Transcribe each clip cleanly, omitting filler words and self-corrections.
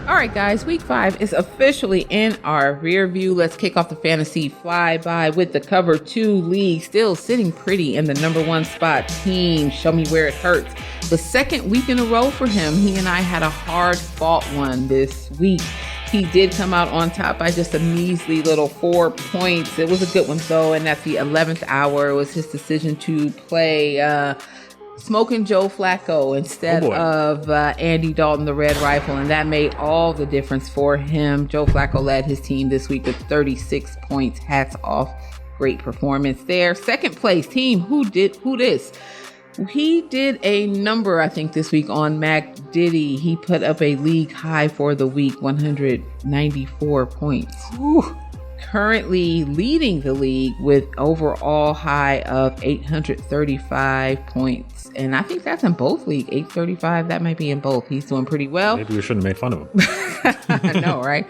All right, guys, week 5 is officially in our rear view. Let's kick off the fantasy flyby with the cover 2 league still sitting pretty in the number 1 spot. Team, show me where it hurts. The second week in a row for him. He and I had a hard fought one this week. He did come out on top by just a measly little 4 points. It was a good one though, and at the 11th hour, it was his decision to play Smoking Joe Flacco instead of Andy Dalton, the Red Rifle, and that made all the difference for him. Joe Flacco led his team this week with 36 points. Hats off. Great performance there. Second place team, who this? He did a number, I think, this week on Mac Diddy. He put up a league high for the week, 194 points. Whew. Currently leading the league with overall high of 835 points. And I think that's in both leagues. 835, that might be in both. He's doing pretty well. Maybe we shouldn't have made fun of him. I know, right?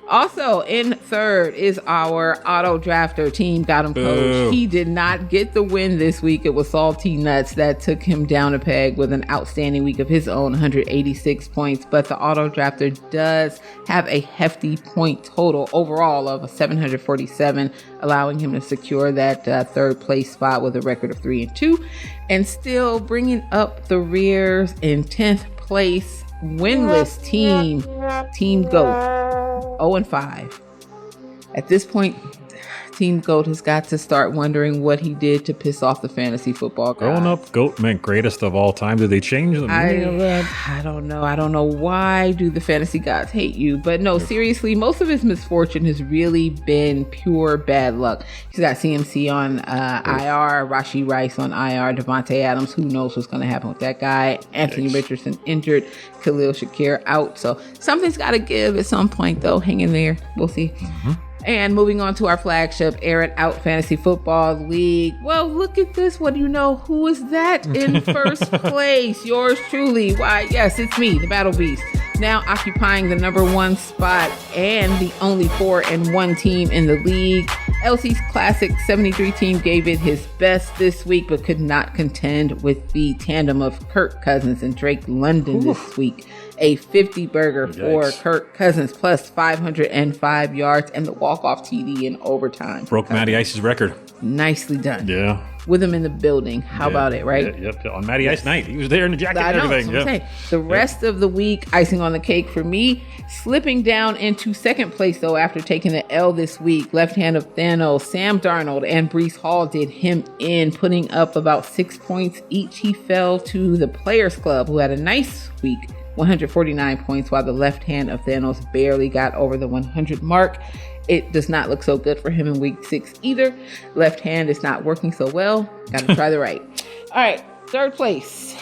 Also in third is our auto drafter. Team got him coach. He did not get the win this week. It was Salty Nuts that took him down a peg with an outstanding week of his own, 186 points. But the auto drafter does have a hefty point total overall of 747, allowing him to secure that third place spot with a record of 3-2, and still bringing up the rears in 10th place. Winless team GOAT, 0-5. At this point, Team GOAT has got to start wondering what he did to piss off the fantasy football guys. Growing up, GOAT meant greatest of all time. Did they change the meaning of that? I don't know. I don't know why do the fantasy gods hate you. But no, seriously, most of his misfortune has really been pure bad luck. He's got CMC on IR, Rashee Rice on IR, Devontae Adams. Who knows what's going to happen with that guy? Anthony Richardson injured, Khalil Shakir out. So something's got to give at some point, though. Hang in there. We'll see. Mm-hmm. And moving on to our flagship Air It Out Fantasy Football League. Well, look at this. What do you know? Who is that in first place? Yours truly. Why, yes, it's me, the Battle Beast. Now occupying the number 1 spot and the only 4-1 team in the league. LC's Classic 73 team gave it his best this week, but could not contend with the tandem of Kirk Cousins and Drake London this week. A 50 burger for Kirk Cousins plus 505 yards and the walk-off TD in overtime. Broke Matty Ice's record. Nicely done. Yeah. With him in the building. How about it, right? Yep. On Matty Ice night. He was there in the jacket and everything. That's what I'm saying. The rest of the week, icing on the cake for me. Slipping down into second place, though, after taking the L this week. Left hand of Thanos, Sam Darnold, and Breece Hall did him in, putting up about 6 points each. He fell to the Players Club, who had a nice week. 149 points, while the left hand of Thanos barely got over the 100 mark. It does not look so good for him in week 6 either. Left hand is not working so well. Got to try the right. All right, third place.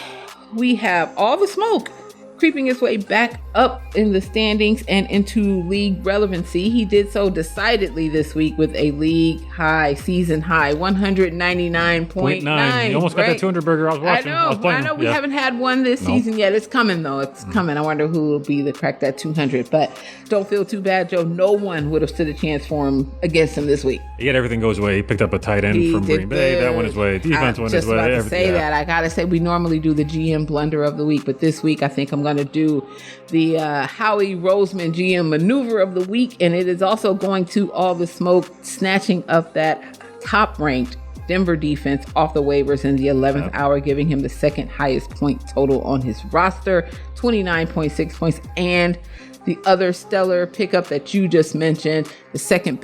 We have All the Smoke creeping his way back up in the standings and into league relevancy. He did so decidedly this week with a league high, season high, 199.9. You almost got that 200 burger I was watching. I know. We haven't had one this season yet. It's coming, though. It's coming. I wonder who will be to crack that 200. But don't feel too bad, Joe. No one would have stood a chance for him against him this week. He had everything go his way. He picked up a tight end from Green Bay. That went his way. Defense went his way. I was just about to say that. I got to say, we normally do the GM blunder of the week. But this week, I think I'm going to do the Howie Roseman GM maneuver of the week, and it is also going to All the Smoke, snatching up that top-ranked Denver defense off the waivers in the 11th hour, giving him the second highest point total on his roster, 29.6 points, and the other stellar pickup that you just mentioned, the second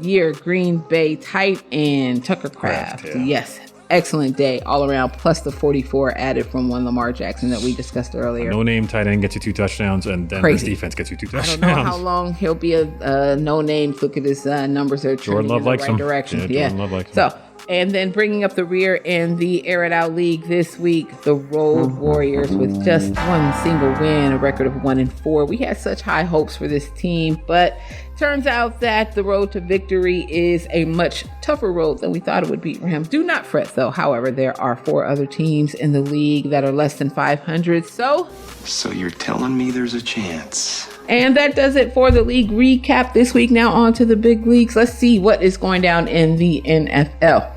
year Green Bay tight end Tucker Kraft. Yes. Excellent day all around, plus the 44 added from one Lamar Jackson that we discussed earlier. No-name tight end gets you 2 touchdowns, and Denver's defense gets you 2 touchdowns. I don't know how long he'll be a no-name. Look at his numbers are trending in the right direction. Jordan Love likes him. So, and then bringing up the rear in the Air It Out League this week, the Road Warriors with just one single win, a record of 1-4. We had such high hopes for this team, but turns out that the road to victory is a much tougher road than we thought it would be for him. Do not fret, though. However, there are 4 other teams in the league that are less than 500. So you're telling me there's a chance. And that does it for the league recap this week. Now on to the big leagues. Let's see what is going down in the NFL.